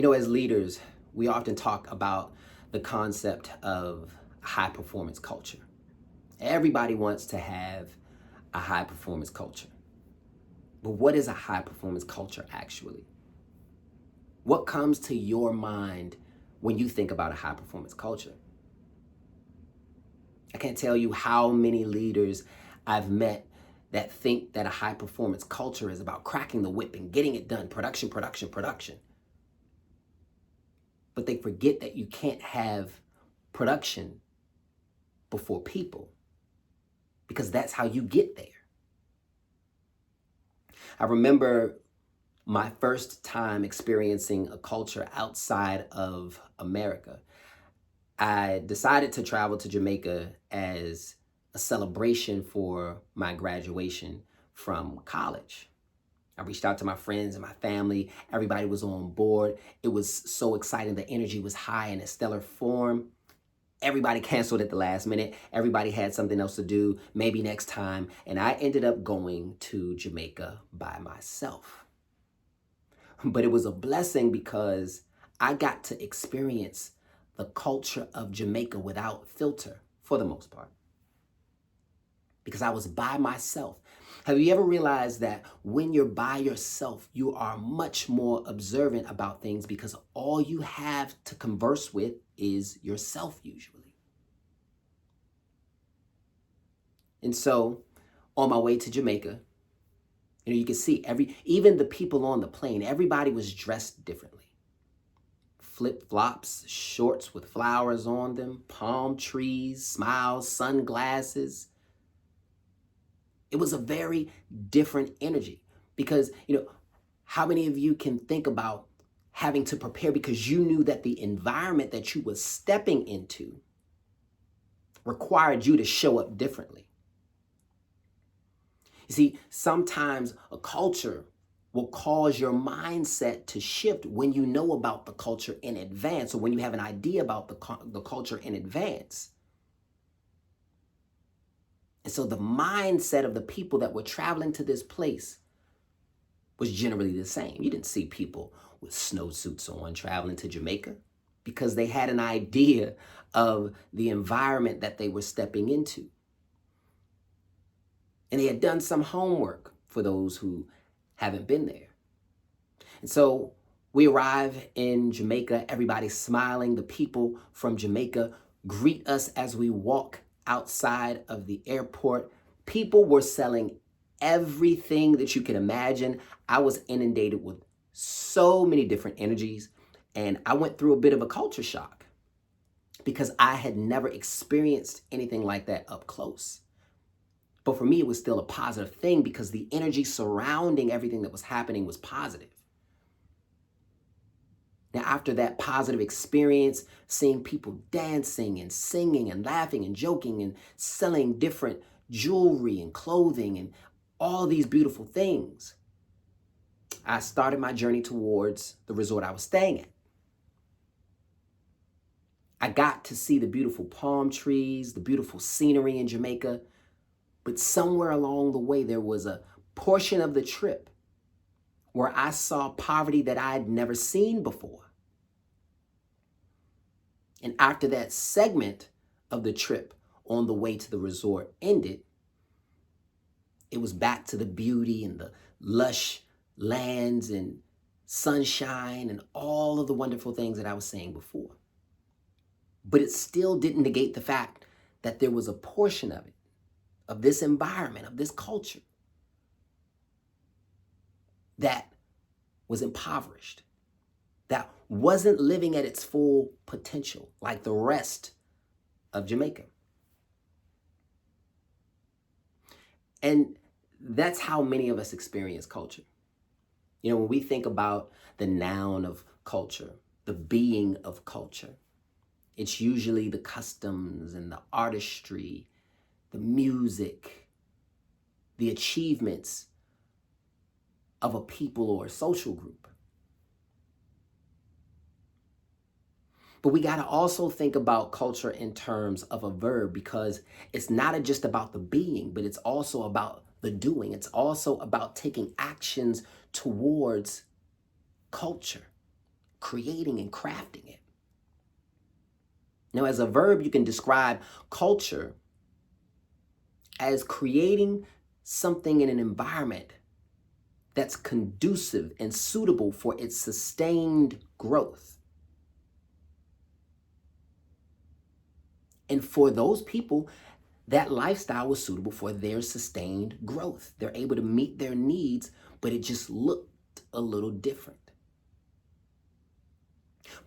As leaders, we often talk about the concept of high performance culture. Everybody wants to have a high performance culture. But what is a high performance culture actually? What comes to your mind when you think about a high performance culture? I can't tell you how many leaders I've met that think that a high performance culture is about cracking the whip and getting it done, production, production, production. But they forget that you can't have production before people because that's how you get there. I remember my first time experiencing a culture outside of America. I decided to travel to Jamaica as a celebration for my graduation from college. I reached out to my friends and my family. Everybody was on board. It was so exciting. The energy was high in a stellar form. Everybody canceled at the last minute. Everybody had something else to do, maybe next time. And I ended up going to Jamaica by myself. But it was a blessing because I got to experience the culture of Jamaica without filter for the most part because I was by myself. Have you ever realized that when you're by yourself, you are much more observant about things because all you have to converse with is yourself usually? And so on my way to Jamaica, you can see even the people on the plane, everybody was dressed differently. Flip-flops, shorts with flowers on them, palm trees, smiles, sunglasses. It was a very different energy because, how many of you can think about having to prepare because you knew that the environment that you were stepping into required you to show up differently? You see, sometimes a culture will cause your mindset to shift when you know about the culture in advance or when you have an idea about the culture in advance. And so the mindset of the people that were traveling to this place was generally the same. You didn't see people with snowsuits on traveling to Jamaica because they had an idea of the environment that they were stepping into. And they had done some homework for those who haven't been there. And so we arrive in Jamaica, everybody's smiling. The people from Jamaica greet us as we walk outside of the airport. People were selling everything that you can imagine. I was inundated with so many different energies, and I went through a bit of a culture shock because I had never experienced anything like that up close. But for me, it was still a positive thing because the energy surrounding everything that was happening was positive. Now, after that positive experience, seeing people dancing and singing and laughing and joking and selling different jewelry and clothing and all these beautiful things, I started my journey towards the resort I was staying at. I got to see the beautiful palm trees, the beautiful scenery in Jamaica, but somewhere along the way, there was a portion of the trip where I saw poverty that I had never seen before. And after that segment of the trip on the way to the resort ended, it was back to the beauty and the lush lands and sunshine and all of the wonderful things that I was saying before. But it still didn't negate the fact that there was a portion of it, of this environment, of this culture, that was impoverished, that wasn't living at its full potential like the rest of Jamaica. And that's how many of us experience culture. When we think about the noun of culture, the being of culture, it's usually the customs and the artistry, the music, the achievements of a people or a social group. But we got to also think about culture in terms of a verb because it's not just about the being, but it's also about the doing. It's also about taking actions towards culture, creating and crafting it. Now, as a verb, you can describe culture as creating something in an environment that's conducive and suitable for its sustained growth. And for those people, that lifestyle was suitable for their sustained growth. They're able to meet their needs, but it just looked a little different.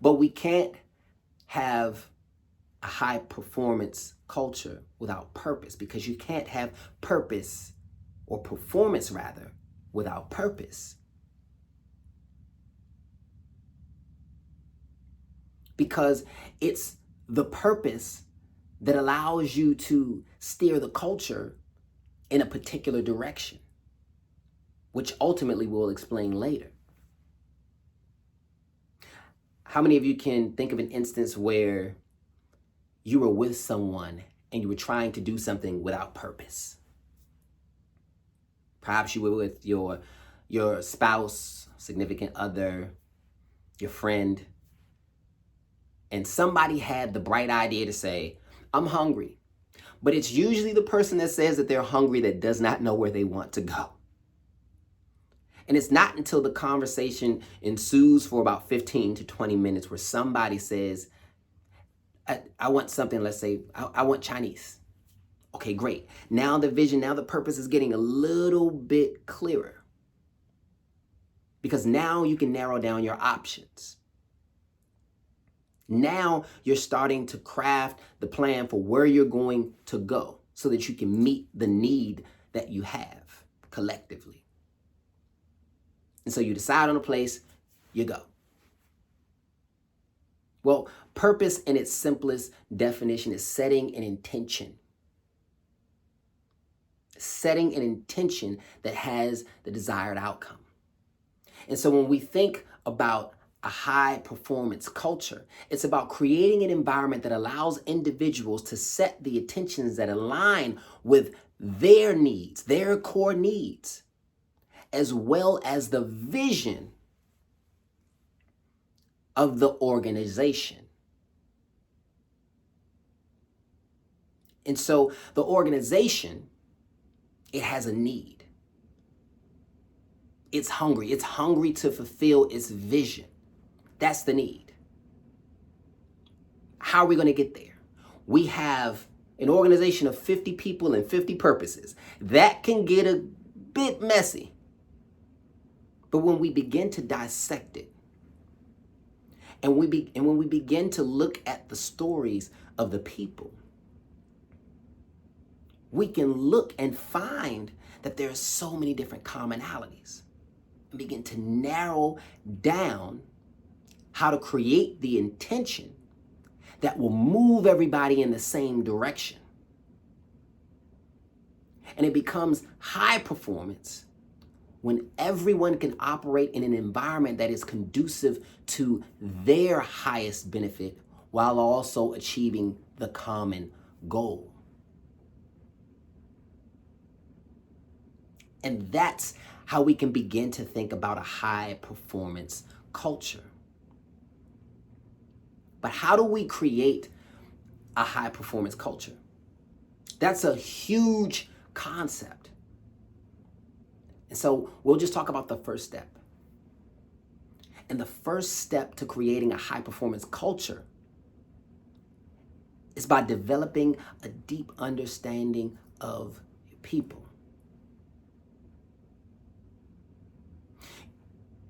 But we can't have a high performance culture without purpose, because you can't have purpose, or performance rather, without purpose. Because it's the purpose that allows you to steer the culture in a particular direction, which ultimately we'll explain later. How many of you can think of an instance where you were with someone and you were trying to do something without purpose? Perhaps you were with your spouse, significant other, your friend, and somebody had the bright idea to say, I'm hungry. But it's usually the person that says that they're hungry that does not know where they want to go. And it's not until the conversation ensues for about 15 to 20 minutes where somebody says, I want something, let's say, I want Chinese. Okay, great. Now the vision, now the purpose is getting a little bit clearer. Because now you can narrow down your options. Now you're starting to craft the plan for where you're going to go so that you can meet the need that you have collectively. And so you decide on a place, you go. Well, purpose in its simplest definition is setting an intention. Setting an intention that has the desired outcome. And so when we think about a high performance culture, it's about creating an environment that allows individuals to set the intentions that align with their needs, their core needs, as well as the vision of the organization. And so the organization, it has a need. It's hungry. It's hungry to fulfill its vision. That's the need. How are we going to get there? We have an organization of 50 people and 50 purposes. That can get a bit messy. But when we begin to dissect it, and when we begin to look at the stories of the people, we can look and find that there are so many different commonalities and begin to narrow down how to create the intention that will move everybody in the same direction. And it becomes high performance when everyone can operate in an environment that is conducive to their highest benefit while also achieving the common goal. And that's how we can begin to think about a high performance culture. But how do we create a high performance culture? That's a huge concept. And so we'll just talk about the first step. And the first step to creating a high performance culture is by developing a deep understanding of people.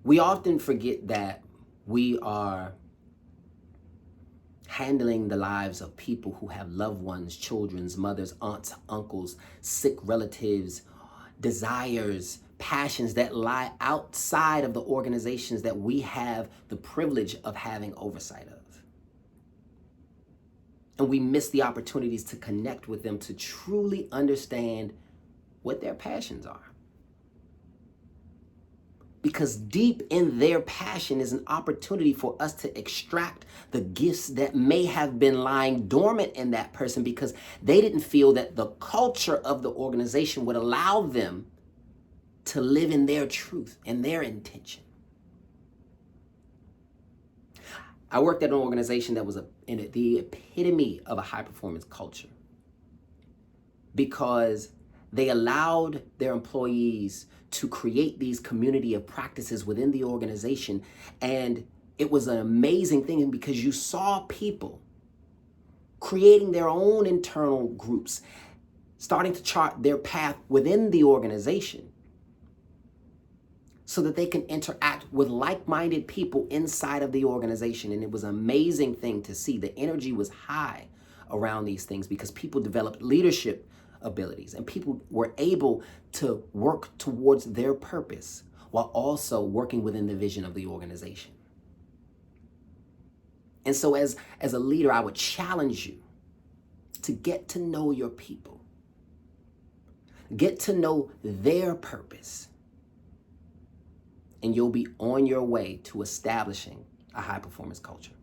We often forget that we are handling the lives of people who have loved ones, children, mothers, aunts, uncles, sick relatives, desires, passions that lie outside of the organizations that we have the privilege of having oversight of. And we miss the opportunities to connect with them to truly understand what their passions are. Because deep in their passion is an opportunity for us to extract the gifts that may have been lying dormant in that person because they didn't feel that the culture of the organization would allow them to live in their truth and their intention. I worked at an organization that was the epitome of a high performance culture because they allowed their employees to create these community of practices within the organization. And it was an amazing thing because you saw people creating their own internal groups, starting to chart their path within the organization so that they can interact with like-minded people inside of the organization. And it was an amazing thing to see. The energy was high around these things because people developed leadership abilities and people were able to work towards their purpose while also working within the vision of the organization. And so as a leader, I would challenge you to get to know your people, get to know their purpose, and you'll be on your way to establishing a high performance culture.